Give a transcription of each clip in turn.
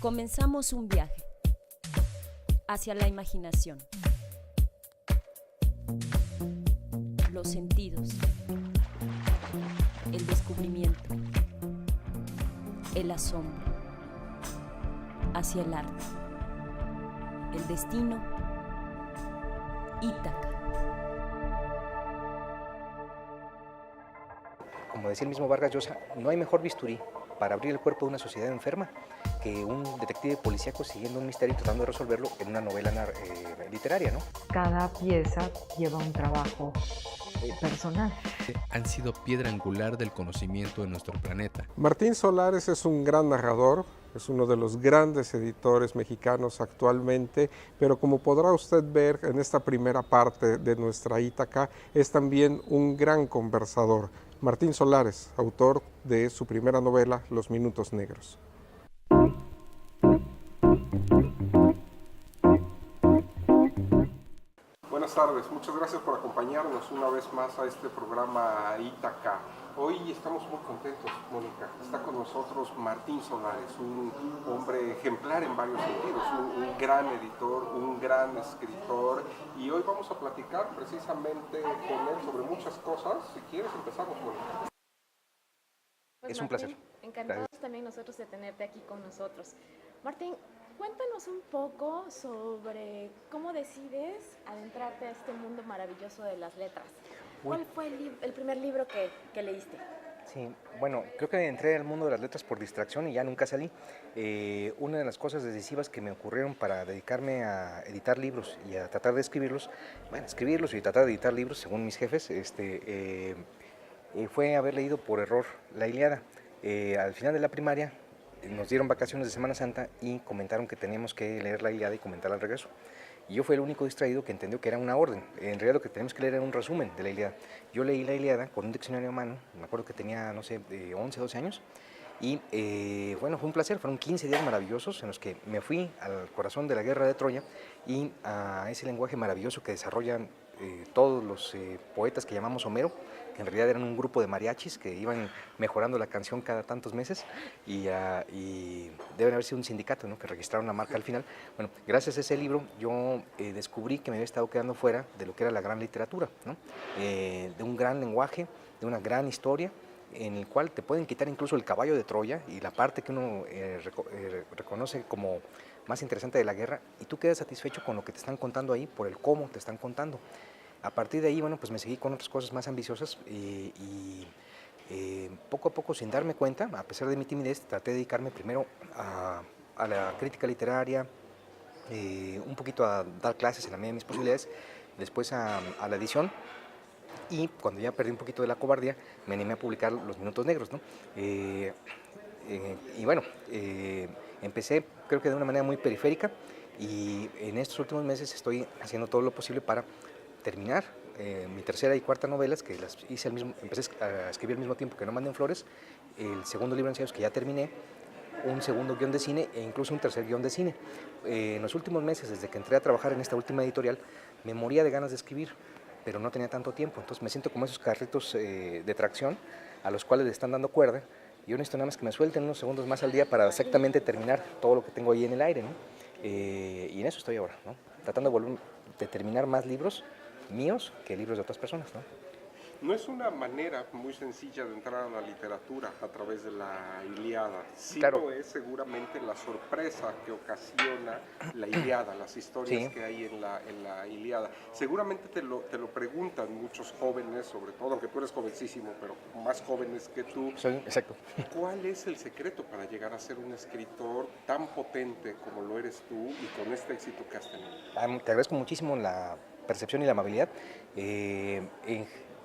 Comenzamos un viaje hacia la imaginación, los sentidos, el descubrimiento, el asombro, hacia el arte, el destino, Ítaca. Como decía el mismo Vargas Llosa, no hay mejor bisturí para abrir el cuerpo de una sociedad enferma que un detective policíaco siguiendo un misterio y tratando de resolverlo en una novela literaria, ¿no? Cada pieza lleva un trabajo personal. Han sido piedra angular del conocimiento de nuestro planeta. Martín Solares es un gran narrador, es uno de los grandes editores mexicanos actualmente, pero como podrá usted ver en esta primera parte de nuestra Ítaca, es también un gran conversador. Martín Solares, autor de su primera novela, Los Minutos Negros. Buenas tardes, muchas gracias por acompañarnos una vez más a este programa Ítaca. Hoy estamos muy contentos, Mónica. Está con nosotros Martín Solares, un hombre ejemplar en varios sentidos, un gran editor, un gran escritor, y hoy vamos a platicar precisamente con él sobre muchas cosas. Si quieres empezamos, Mónica. Pues Es un Martín, placer. encantados Gracias. también nosotros de tenerte aquí con nosotros. Martín, cuéntanos un poco sobre cómo decides adentrarte a este mundo maravilloso de las letras. ¿Cuál fue el primer libro que leíste? Sí, bueno, creo que entré al mundo de las letras por distracción y ya nunca salí. Una de las cosas decisivas que me ocurrieron para dedicarme a editar libros y a tratar de escribirlos, bueno, escribirlos y tratar de editar libros según mis jefes, fue haber leído por error la Ilíada. Al final de la primaria nos dieron vacaciones de Semana Santa y comentaron que teníamos que leer la Ilíada y comentarla al regreso. Y yo fui el único distraído que entendió que era una orden. En realidad lo que teníamos que leer era un resumen de la Ilíada. Yo leí la Ilíada con un diccionario a mano, me acuerdo que tenía, no sé, 11, 12 años. Y bueno, fue un placer, fueron 15 días maravillosos en los que me fui al corazón de la guerra de Troya y a ese lenguaje maravilloso que desarrollan todos los poetas que llamamos Homero, que en realidad eran un grupo de mariachis que iban mejorando la canción cada tantos meses y deben haber sido un sindicato, ¿no?, que registraron la marca al final. Bueno, gracias a ese libro yo descubrí que me había estado quedando fuera de lo que era la gran literatura, ¿no? De un gran lenguaje, de una gran historia, en el cual te pueden quitar incluso el caballo de Troya y la parte que uno reconoce como más interesante de la guerra, y tú quedas satisfecho con lo que te están contando ahí por el cómo te están contando. A partir de ahí, bueno, pues me seguí con otras cosas más ambiciosas y poco a poco, sin darme cuenta, a pesar de mi timidez, traté de dedicarme primero a la crítica literaria, un poquito a dar clases en la medida de mis posibilidades, después a la edición. Y cuando ya perdí un poquito de la cobardía, me animé a publicar Los Minutos Negros, ¿no? Y bueno, empecé creo que de una manera muy periférica y en estos últimos meses estoy haciendo todo lo posible para terminar mi tercera y cuarta novelas, que las hice empecé a escribir al mismo tiempo que No Manden Flores, el segundo libro de ensayos que ya terminé, un segundo guión de cine e incluso un tercer guión de cine. En los últimos meses, desde que entré a trabajar en esta última editorial, me moría de ganas de escribir, pero no tenía tanto tiempo, entonces me siento como esos carritos de tracción a los cuales le están dando cuerda. Yo necesito nada más que me suelten unos segundos más al día para exactamente terminar todo lo que tengo ahí en el aire, ¿no? Y en eso estoy ahora, ¿no? Tratando de terminar más libros míos que libros de otras personas, ¿no? No es una manera muy sencilla de entrar a la literatura a través de la Ilíada. Sí, claro. Lo es seguramente la sorpresa que ocasiona la Ilíada, las historias Sí. que hay en la Ilíada. Seguramente te lo preguntan muchos jóvenes, sobre todo, aunque tú eres jovencísimo, pero más jóvenes que tú. Exacto. ¿Cuál es el secreto para llegar a ser un escritor tan potente como lo eres tú y con este éxito que has tenido? Te agradezco muchísimo la percepción y la amabilidad.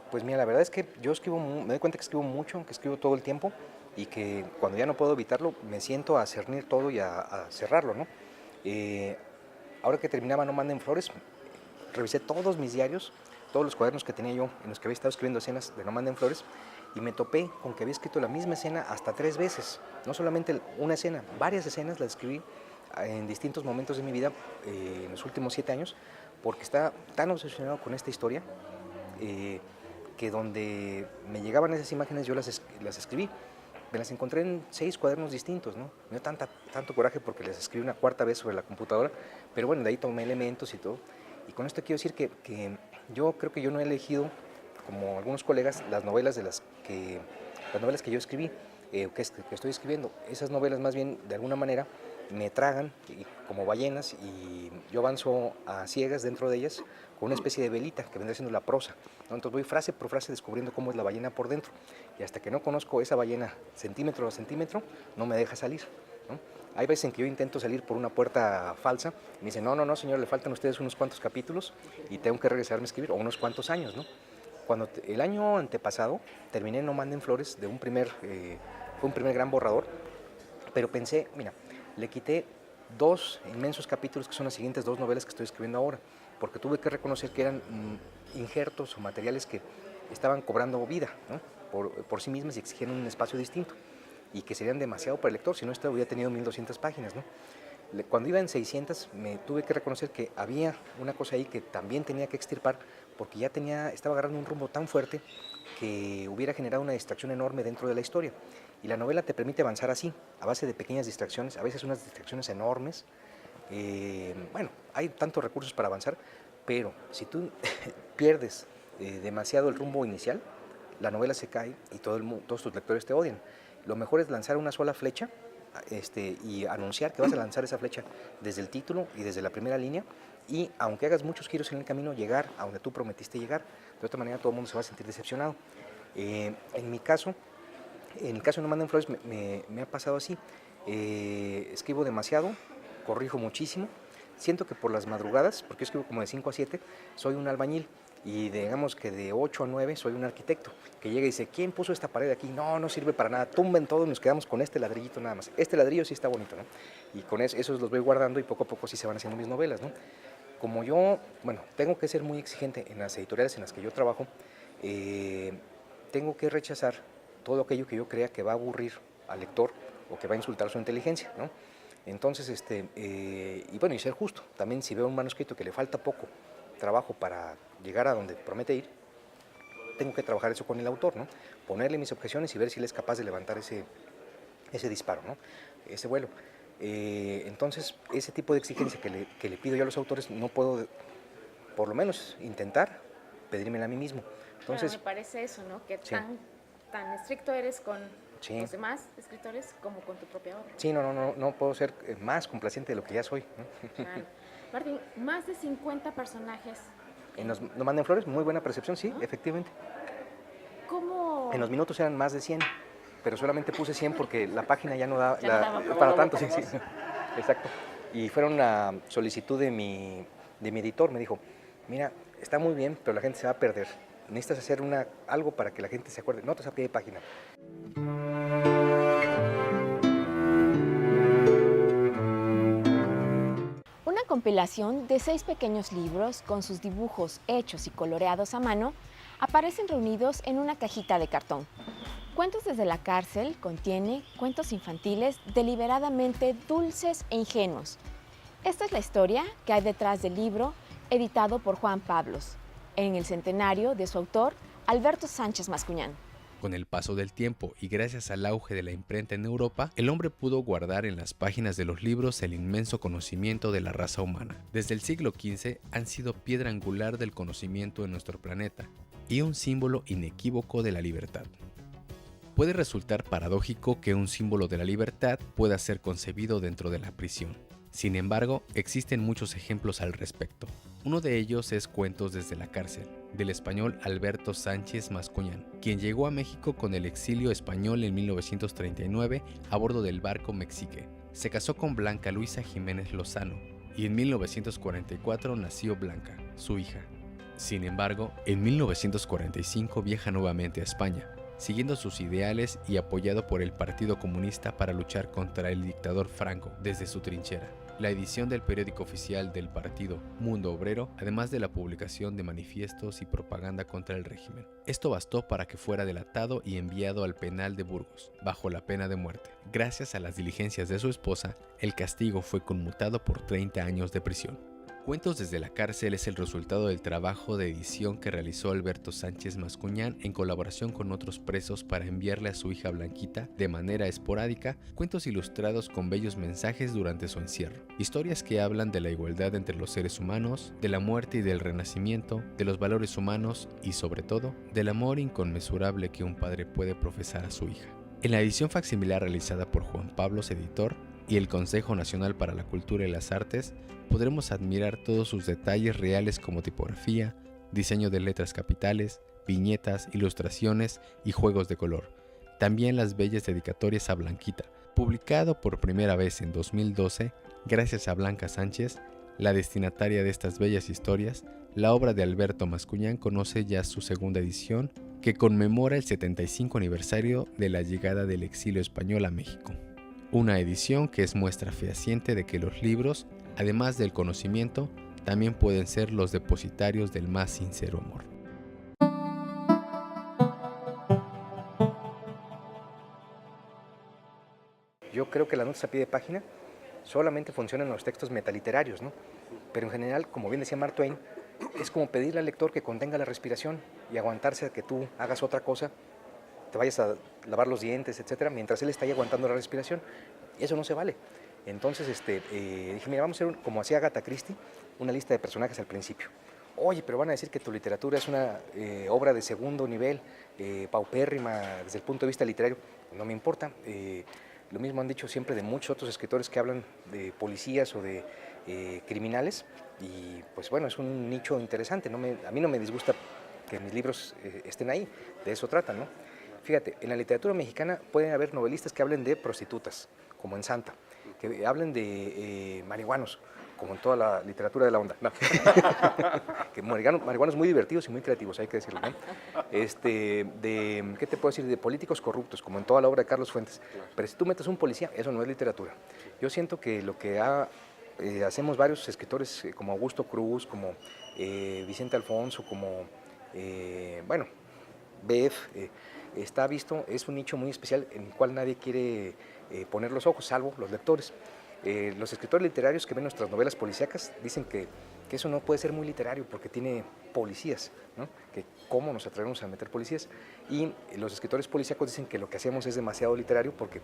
Pues mira, la verdad es que yo me doy cuenta que escribo mucho, que escribo todo el tiempo y que cuando ya no puedo evitarlo me siento a cernir todo y a cerrarlo, ¿no? Ahora que terminaba No Manden Flores, revisé todos mis diarios, todos los cuadernos que tenía yo en los que había estado escribiendo escenas de No Manden Flores y me topé con que había escrito la misma escena hasta 3 veces. No solamente una escena, varias escenas las escribí en distintos momentos de mi vida en los últimos 7 años porque estaba tan obsesionado con esta historia que donde me llegaban esas imágenes yo las escribí. me las encontré en 6 cuadernos distintos, ¿no? Me dio tanto coraje porque les escribí una cuarta vez sobre la computadora, pero bueno, de ahí tomé elementos y todo. Y con esto quiero decir que yo creo que yo no he elegido, como algunos colegas, las novelas que yo escribí, que estoy escribiendo. Esas novelas más bien, de alguna manera, me tragan como ballenas y yo avanzo a ciegas dentro de ellas con una especie de velita que vendría siendo la prosa, ¿no? Entonces voy frase por frase descubriendo cómo es la ballena por dentro y hasta que no conozco esa ballena centímetro a centímetro no me deja salir, ¿no? Hay veces en que yo intento salir por una puerta falsa y me dicen, no, señor, le faltan a ustedes unos cuantos capítulos y tengo que regresarme a escribir, o unos cuantos años, ¿no? Cuando el año antepasado terminé No Manden Flores, fue un primer gran borrador, pero pensé, mira, le quité 2 inmensos capítulos que son las siguientes 2 novelas que estoy escribiendo ahora, porque tuve que reconocer que eran injertos o materiales que estaban cobrando vida, ¿no? por sí mismas y exigían un espacio distinto y que serían demasiado para el lector, si no esto hubiera tenido 1200 páginas, ¿no? Cuando iba en 600 me tuve que reconocer que había una cosa ahí que también tenía que extirpar porque ya estaba agarrando un rumbo tan fuerte que hubiera generado una distracción enorme dentro de la historia. Y la novela te permite avanzar así, a base de pequeñas distracciones, a veces unas distracciones enormes. Bueno, hay tantos recursos para avanzar, pero si tú pierdes demasiado el rumbo inicial, la novela se cae y todos tus lectores te odian. Lo mejor es lanzar una sola flecha y anunciar que vas a lanzar esa flecha desde el título y desde la primera línea, y aunque hagas muchos giros en el camino, llegar a donde tú prometiste llegar. De otra manera todo el mundo se va a sentir decepcionado. En el caso de No Manden Flores me ha pasado así. Escribo demasiado, corrijo muchísimo. Siento que por las madrugadas, porque yo escribo como de 5 a 7, soy un albañil. Y digamos que de 8 a 9 soy un arquitecto que llega y dice, ¿quién puso esta pared aquí? No sirve para nada, tumben todo y nos quedamos con este ladrillito nada más. Este ladrillo sí está bonito, ¿no? Y con esos los voy guardando y poco a poco sí se van haciendo mis novelas, ¿no? Como yo, tengo que ser muy exigente en las editoriales en las que yo trabajo, tengo que rechazar todo aquello que yo crea que va a aburrir al lector o que va a insultar su inteligencia, ¿no? Entonces, y ser justo. También si veo un manuscrito que le falta poco trabajo para llegar a donde promete ir, tengo que trabajar eso con el autor, ¿no? Ponerle mis objeciones y ver si él es capaz de levantar ese disparo, ¿no? Ese vuelo. Entonces, ese tipo de exigencia que le pido yo a los autores, no puedo, por lo menos, intentar pedírmela a mí mismo. Entonces, me parece eso, ¿no? Que sí. tan estricto eres con Sí. los demás escritores como con tu propia obra. Sí, no puedo ser más complaciente de lo que ya soy, ¿no? Claro. Martín, más de 50 personajes. En los No Manden Flores, muy buena percepción, sí, efectivamente. ¿Cómo? En los minutos eran más de 100, pero solamente puse 100 porque la página ya no da Ya no daba para tanto, sí. Exacto. Y fueron una solicitud de mi editor, me dijo, mira, está muy bien, pero la gente se va a perder. Necesitas hacer algo para que la gente se acuerde. Notas a pie de página. Una compilación de 6 pequeños libros con sus dibujos hechos y coloreados a mano aparecen reunidos en una cajita de cartón. Cuentos desde la cárcel contiene cuentos infantiles deliberadamente dulces e ingenuos. Esta es la historia que hay detrás del libro editado por Juan Pablos, en el centenario de su autor, Alberto Sánchez Mascuñán. Con el paso del tiempo y gracias al auge de la imprenta en Europa, el hombre pudo guardar en las páginas de los libros el inmenso conocimiento de la raza humana. Desde el siglo XV han sido piedra angular del conocimiento en nuestro planeta y un símbolo inequívoco de la libertad. Puede resultar paradójico que un símbolo de la libertad pueda ser concebido dentro de la prisión. Sin embargo, existen muchos ejemplos al respecto. Uno de ellos es Cuentos desde la cárcel, del español Alberto Sánchez Mascuñán, quien llegó a México con el exilio español en 1939 a bordo del barco Mexique. Se casó con Blanca Luisa Jiménez Lozano y en 1944 nació Blanca, su hija. Sin embargo, en 1945 viaja nuevamente a España, siguiendo sus ideales y apoyado por el Partido Comunista para luchar contra el dictador Franco desde su trinchera. La edición del periódico oficial del partido, Mundo Obrero, además de la publicación de manifiestos y propaganda contra el régimen. Esto bastó para que fuera delatado y enviado al penal de Burgos, bajo la pena de muerte. Gracias a las diligencias de su esposa, el castigo fue conmutado por 30 años de prisión. Cuentos desde la cárcel es el resultado del trabajo de edición que realizó Alberto Sánchez Mascuñán en colaboración con otros presos para enviarle a su hija Blanquita, de manera esporádica, cuentos ilustrados con bellos mensajes durante su encierro. Historias que hablan de la igualdad entre los seres humanos, de la muerte y del renacimiento, de los valores humanos y, sobre todo, del amor inconmensurable que un padre puede profesar a su hija. En la edición facsimilar realizada por Juan Pablos, editor, y el Consejo Nacional para la Cultura y las Artes, podremos admirar todos sus detalles reales como tipografía, diseño de letras capitales, viñetas, ilustraciones y juegos de color. También las bellas dedicatorias a Blanquita. Publicado por primera vez en 2012, gracias a Blanca Sánchez, la destinataria de estas bellas historias, la obra de Alberto Mascuñán conoce ya su segunda edición, que conmemora el 75 aniversario de la llegada del exilio español a México. Una edición que es muestra fehaciente de que los libros, además del conocimiento, también pueden ser los depositarios del más sincero amor. Yo creo que las notas a pie de página solamente funcionan en los textos metaliterarios, ¿no? Pero en general, como bien decía Mark Twain, es como pedirle al lector que contenga la respiración y aguantarse a que tú hagas otra cosa, te vayas a lavar los dientes, etcétera, mientras él está ahí aguantando la respiración. Eso no se vale. Entonces dije, mira, vamos a hacer, como hacía Agatha Christie, una lista de personajes al principio. Oye, pero van a decir que tu literatura es una obra de segundo nivel, paupérrima desde el punto de vista literario. No me importa. Lo mismo han dicho siempre de muchos otros escritores que hablan de policías o de criminales. Y pues bueno, es un nicho interesante. A mí no me disgusta que mis libros estén ahí. De eso tratan, ¿no? Fíjate, en la literatura mexicana pueden haber novelistas que hablen de prostitutas, como en Santa, que hablen de marihuanos, como en toda la literatura de la onda. No. Que marihuanos muy divertidos y muy creativos, hay que decirlo, ¿no? ¿Qué te puedo decir? De políticos corruptos, como en toda la obra de Carlos Fuentes. Pero si tú metes un policía, eso no es literatura. Yo siento que lo que hacemos varios escritores, como Augusto Cruz, como Vicente Alfonso, como, Bev, está visto, es un nicho muy especial en el cual nadie quiere poner los ojos, salvo los lectores. Los escritores literarios que ven nuestras novelas policíacas dicen que eso no puede ser muy literario porque tiene policías, ¿no? Que cómo nos atrevemos a meter policías. Y los escritores policíacos dicen que lo que hacemos es demasiado literario porque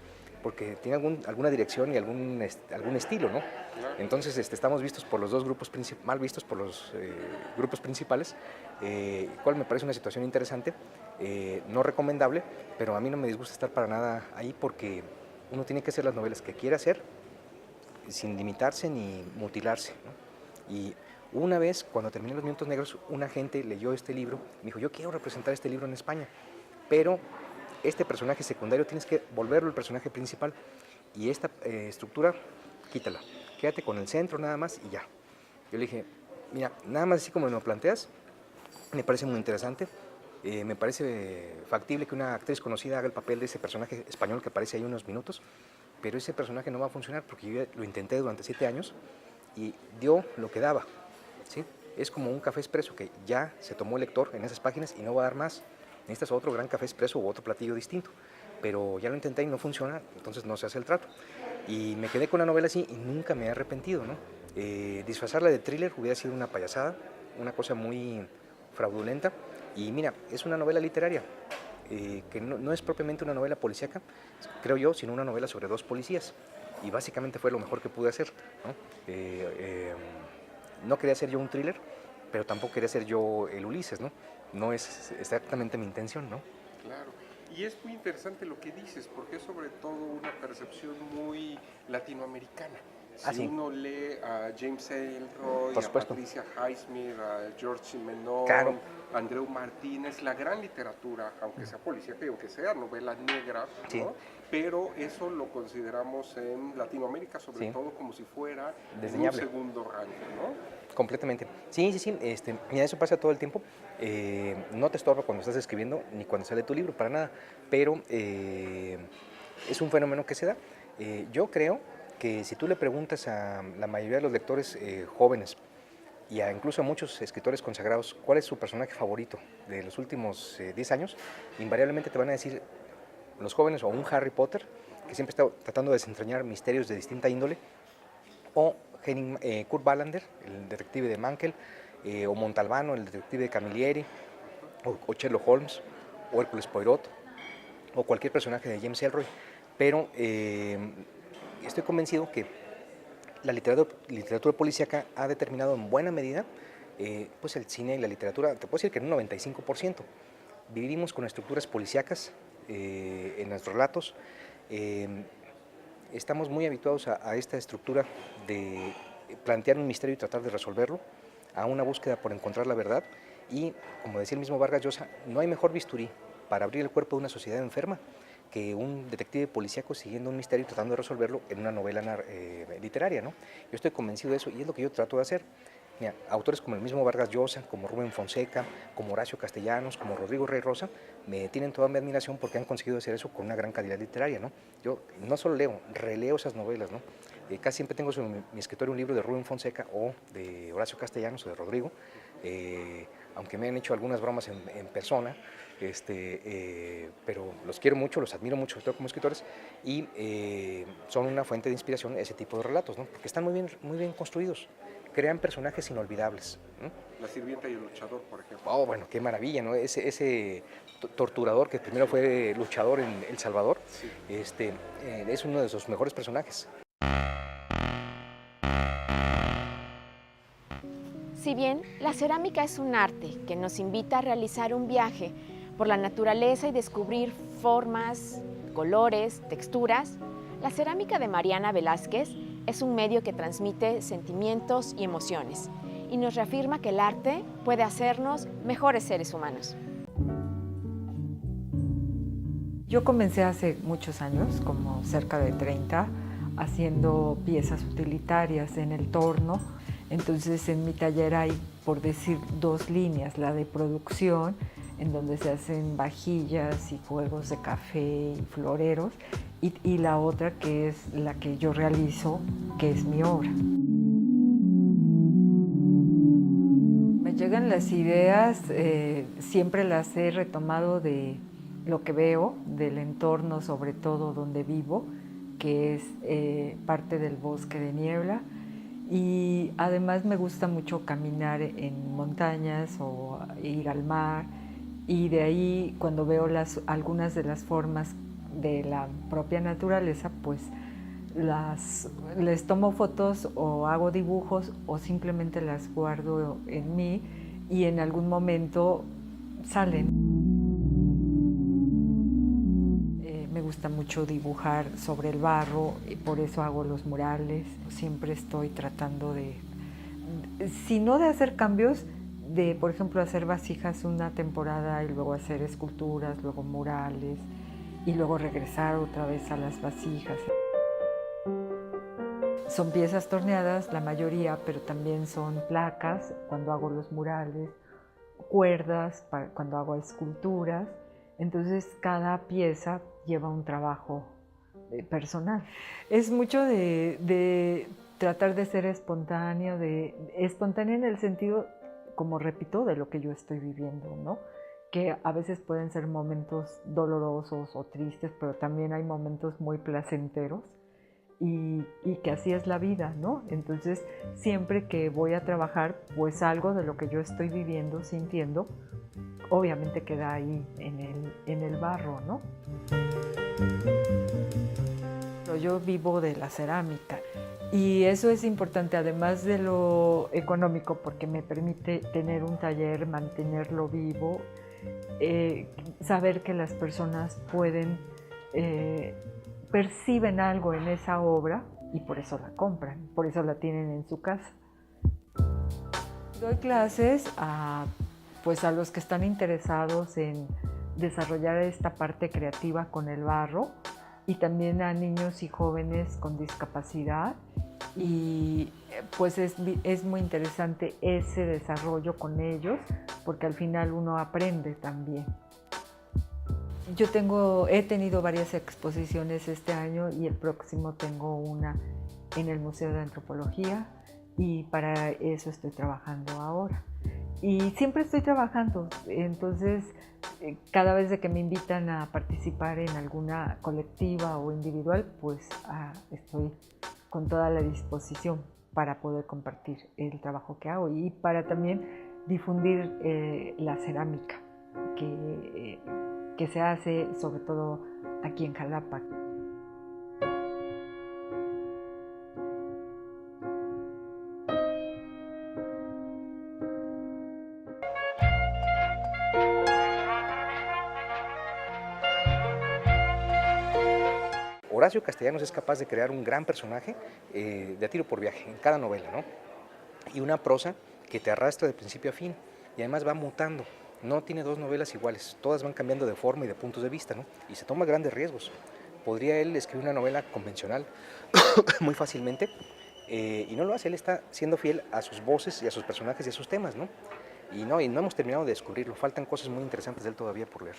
tiene alguna dirección y algún estilo, ¿no? Entonces estamos vistos por los dos grupos mal vistos por los grupos principales, cual me parece una situación interesante, no recomendable, pero a mí no me disgusta estar para nada ahí porque uno tiene que hacer las novelas que quiere hacer sin limitarse ni mutilarse, ¿no? Y una vez, cuando terminé Los Minutos Negros, una gente leyó este libro, me dijo, yo quiero representar este libro en España, pero este personaje secundario tienes que volverlo el personaje principal y esta estructura, quítala, quédate con el centro nada más y ya. Yo le dije, mira, nada más así como me lo planteas, me parece muy interesante, me parece factible que una actriz conocida haga el papel de ese personaje español que aparece ahí unos minutos, pero ese personaje no va a funcionar porque yo lo intenté durante 7 años y dio lo que daba, ¿sí? Es como un café expreso que ya se tomó el lector en esas páginas y no va a dar más. Necesitas otro gran café expreso u otro platillo distinto, pero ya lo intenté y no funciona, entonces no se hace el trato. Y me quedé con una novela así y nunca me he arrepentido, ¿no? Disfrazarla de thriller hubiera sido una payasada, una cosa muy fraudulenta. Y mira, es una novela literaria, que no es propiamente una novela policíaca, creo yo, sino una novela sobre 2 policías. Y básicamente fue lo mejor que pude hacer, ¿no? No quería ser yo un thriller, pero tampoco quería ser yo el Ulises, ¿no? No es exactamente mi intención, ¿no? Claro. Y es muy interesante lo que dices, porque es sobre todo una percepción muy latinoamericana. Si sí. uno lee a James Ellroy, a Patricia Highsmith, a George Simenon, claro, Andreu Martínez, la gran literatura, aunque sea policíaca y aunque sea novela negra, sí, ¿no? Pero eso lo consideramos en Latinoamérica sobre todo como si fuera un segundo rango, ¿no? Completamente. Sí. Mira, eso pasa todo el tiempo. No te estorba cuando estás escribiendo ni cuando sale tu libro, para nada. Pero es un fenómeno que se da. Yo creo que si tú le preguntas a la mayoría de los lectores jóvenes y incluso a muchos escritores consagrados cuál es su personaje favorito de los últimos 10 años, invariablemente te van a decir los jóvenes o un Harry Potter, que siempre está tratando de desentrañar misterios de distinta índole, o Kurt Wallander, el detective de Mankell, o Montalbano, el detective de Camilleri, o Sherlock Holmes, o Hércules Poirot, o cualquier personaje de James Ellroy, pero estoy convencido que la literatura policíaca ha determinado en buena medida pues el cine y la literatura, te puedo decir que en un 95%. Vivimos con estructuras policíacas en nuestros relatos, estamos muy habituados a esta estructura de plantear un misterio y tratar de resolverlo, a una búsqueda por encontrar la verdad, y como decía el mismo Vargas Llosa, no hay mejor bisturí para abrir el cuerpo de una sociedad enferma que un detective policíaco siguiendo un misterio y tratando de resolverlo en una novela literaria, ¿no? Yo estoy convencido de eso y es lo que yo trato de hacer. Mira, autores como el mismo Vargas Llosa, como Rubén Fonseca, como Horacio Castellanos, como Rodrigo Rey Rosa, me tienen toda mi admiración porque han conseguido hacer eso con una gran calidad literaria, ¿no? Yo no solo leo, releo esas novelas, ¿no? Casi siempre tengo sobre mi escritorio un libro de Rubén Fonseca o de Horacio Castellanos o de Rodrigo, aunque me han hecho algunas bromas en persona, pero los quiero mucho, los admiro mucho, sobre todo como escritores, y son una fuente de inspiración ese tipo de relatos, ¿no? Porque están muy bien construidos, crean personajes inolvidables, ¿no? La sirvienta y el luchador, por ejemplo. Oh, bueno, qué maravilla, ¿no? Ese torturador que primero fue luchador en El Salvador, sí. Es uno de sus mejores personajes. Si bien la cerámica es un arte que nos invita a realizar un viaje por la naturaleza y descubrir formas, colores, texturas, la cerámica de Mariana Velázquez es un medio que transmite sentimientos y emociones y nos reafirma que el arte puede hacernos mejores seres humanos. Yo comencé hace muchos años, como cerca de 30, haciendo piezas utilitarias en el torno. Entonces en mi taller hay, por decir, 2 líneas, la de producción, en donde se hacen vajillas y juegos de café y floreros, y la otra que es la que yo realizo, que es mi obra. Me llegan las ideas, siempre las he retomado de lo que veo, del entorno, sobre todo donde vivo, que es parte del bosque de niebla. Y además me gusta mucho caminar en montañas o ir al mar, y de ahí cuando veo algunas de las formas de la propia naturaleza, pues les tomo fotos o hago dibujos o simplemente las guardo en mí y en algún momento salen. Me gusta mucho dibujar sobre el barro y por eso hago los murales. Siempre estoy tratando si no de hacer cambios, de, por ejemplo, hacer vasijas una temporada y luego hacer esculturas, luego murales y luego regresar otra vez a las vasijas. Son piezas torneadas, la mayoría, pero también son placas cuando hago los murales, cuerdas cuando hago esculturas. Entonces, cada pieza lleva un trabajo personal. Es mucho de tratar de ser espontánea en el sentido, como repito, de lo que yo estoy viviendo, ¿no? Que a veces pueden ser momentos dolorosos o tristes, pero también hay momentos muy placenteros y que así es la vida, ¿no? Entonces, siempre que voy a trabajar, pues algo de lo que yo estoy viviendo, sintiendo, obviamente queda ahí en el barro, ¿no? Yo vivo de la cerámica y eso es importante, además de lo económico, porque me permite tener un taller, mantenerlo vivo, saber que las personas perciben algo en esa obra y por eso la compran, por eso la tienen en su casa. Doy clases a los que están interesados en desarrollar esta parte creativa con el barro y también a niños y jóvenes con discapacidad, y pues es muy interesante ese desarrollo con ellos porque al final uno aprende también. He tenido varias exposiciones este año y el próximo tengo una en el Museo de Antropología y para eso estoy trabajando ahora. Y siempre estoy trabajando, entonces cada vez de que me invitan a participar en alguna colectiva o individual, pues estoy con toda la disposición para poder compartir el trabajo que hago y para también difundir la cerámica que se hace sobre todo aquí en Jalapa. Horacio Castellanos es capaz de crear un gran personaje de a tiro por viaje en cada novela, ¿no? Y una prosa que te arrastra de principio a fin y además va mutando. No tiene dos novelas iguales, todas van cambiando de forma y de puntos de vista, ¿no? Y se toma grandes riesgos. Podría él escribir una novela convencional muy fácilmente y no lo hace, él está siendo fiel a sus voces y a sus personajes y a sus temas, ¿no? Y no hemos terminado de descubrirlo, faltan cosas muy interesantes de él todavía por leer.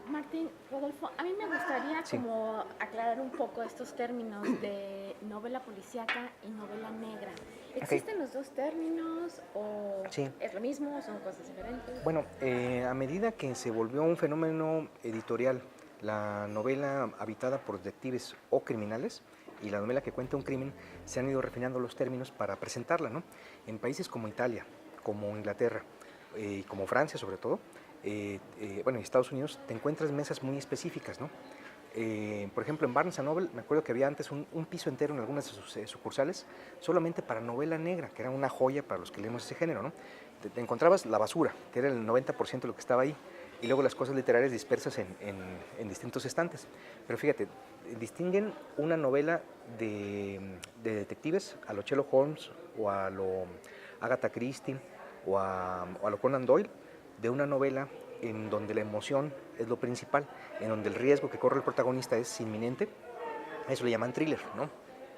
Martín, Rodolfo, a mí me gustaría como aclarar un poco estos términos de novela policíaca y novela negra. ¿Existen los dos términos o es lo mismo, son cosas diferentes? Bueno, a medida que se volvió un fenómeno editorial la novela habitada por detectives o criminales y la novela que cuenta un crimen, se han ido refinando los términos para presentarla, ¿no? En países como Italia, como Inglaterra y como Francia sobre todo, bueno, en Estados Unidos te encuentras mesas muy específicas, ¿no? Por ejemplo, en Barnes & Noble me acuerdo que había antes un piso entero en algunas de sus sucursales solamente para novela negra, que era una joya para los que leemos ese género, ¿no? Te encontrabas la basura, que era el 90% de lo que estaba ahí, y luego las cosas literarias dispersas en distintos estantes. Pero fíjate, distinguen una novela de detectives a lo Sherlock Holmes o a lo Agatha Christie o a lo Conan Doyle, de una novela en donde la emoción es lo principal, en donde el riesgo que corre el protagonista es inminente. Eso le llaman thriller, ¿no?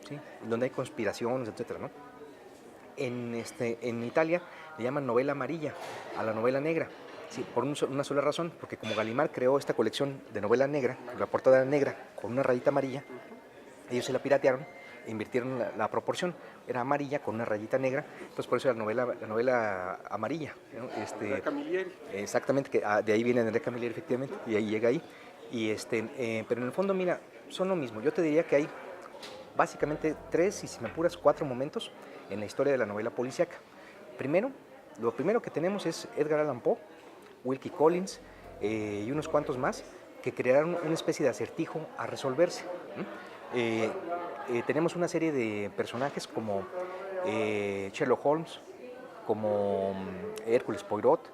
¿Sí? En donde hay conspiraciones, etcétera, ¿no? En Italia le llaman novela amarilla a la novela negra, sí, por una sola razón, porque como Gallimard creó esta colección de novela negra, la portada era negra con una rayita amarilla, ellos se la piratearon e invirtieron la proporción, era amarilla con una rayita negra, entonces por eso la novela amarilla, ¿no? Andrea Camilleri. Exactamente, que de ahí viene Andrea Camilleri efectivamente, y ahí llega ahí, y pero en el fondo, mira, son lo mismo. Yo te diría que hay básicamente 3, y si me apuras 4 momentos en la historia de la novela policíaca. Lo primero que tenemos es Edgar Allan Poe, Wilkie Collins y unos cuantos más que crearon una especie de acertijo a resolverse. Tenemos una serie de personajes como Sherlock Holmes, como Hércules Poirot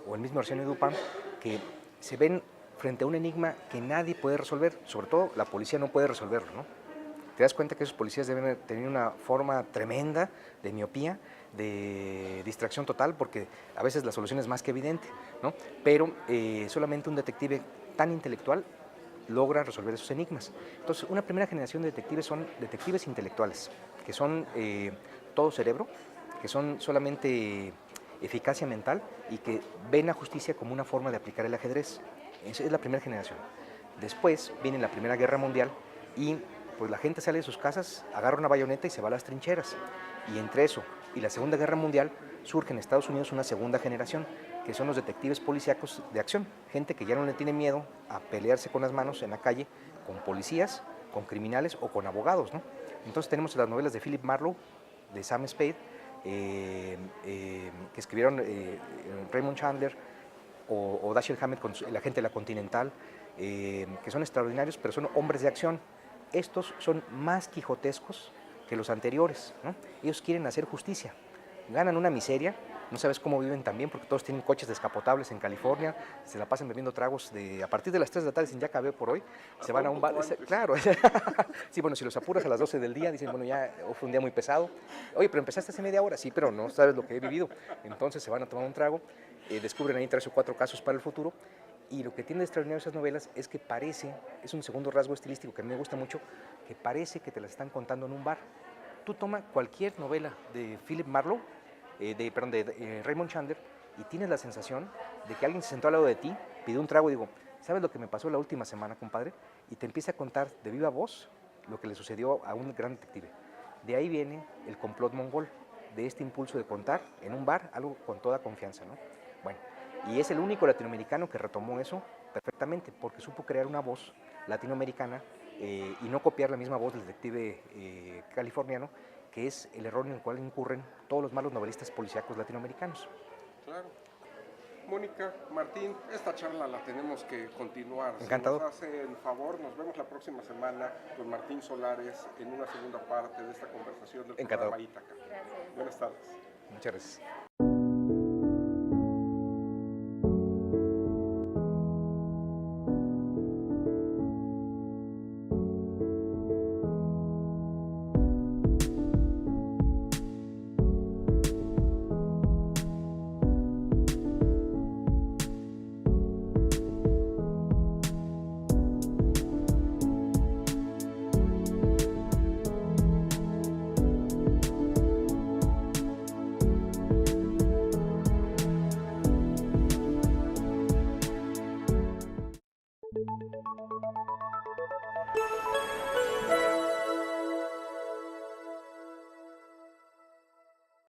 o el mismo Arsène Lupin, que se ven frente a un enigma que nadie puede resolver, sobre todo la policía no puede resolverlo, ¿no? Te das cuenta que esos policías deben tener una forma tremenda de miopía, de distracción total, porque a veces la solución es más que evidente, ¿no? Pero solamente un detective tan intelectual logra resolver esos enigmas. Entonces, una primera generación de detectives son detectives intelectuales, que son todo cerebro, que son solamente eficacia mental y que ven la justicia como una forma de aplicar el ajedrez. Esa es la primera generación. Después viene la Primera Guerra Mundial y pues la gente sale de sus casas, agarra una bayoneta y se va a las trincheras. Y entre eso y la Segunda Guerra Mundial surge en Estados Unidos una segunda generación, que son los detectives policíacos de acción, gente que ya no le tiene miedo a pelearse con las manos en la calle con policías, con criminales o con abogados, ¿no? Entonces tenemos las novelas de Philip Marlowe, de Sam Spade, que escribieron Raymond Chandler o Dashiell Hammett con el agente de la Continental, que son extraordinarios, pero son hombres de acción. Estos son más quijotescos que los anteriores, ¿no? Ellos quieren hacer justicia, ganan una miseria, no sabes cómo viven también, porque todos tienen coches descapotables en California, se la pasan bebiendo tragos a partir de las 3 de la tarde, dicen ya acabé por hoy, se van a un bar, claro, sí, bueno, si los apuras a las 12 del día, dicen, bueno, ya fue un día muy pesado, oye, pero empezaste hace media hora, sí, pero no sabes lo que he vivido, entonces se van a tomar un trago, descubren ahí 3 o 4 casos para el futuro. Y lo que tiene de extraordinario esas novelas es que es un segundo rasgo estilístico que a mí me gusta mucho, que parece que te las están contando en un bar. Tú toma cualquier novela de Philip Marlowe, de Raymond Chandler, y tienes la sensación de que alguien se sentó al lado de ti, pidió un trago y digo, ¿sabes lo que me pasó la última semana, compadre? Y te empieza a contar de viva voz lo que le sucedió a un gran detective. De ahí viene el complot mongol, de este impulso de contar en un bar algo con toda confianza, ¿no? Bueno, y es el único latinoamericano que retomó eso perfectamente, porque supo crear una voz latinoamericana y no copiar la misma voz del detective californiano, que es el error en el cual incurren todos los malos novelistas policíacos latinoamericanos. Claro. Mónica, Martín, esta charla la tenemos que continuar. Encantado. Si nos hacen favor, nos vemos la próxima semana con Martín Solares en una segunda parte de esta conversación del Encantado. programa Ítaca. Buenas tardes. Muchas gracias.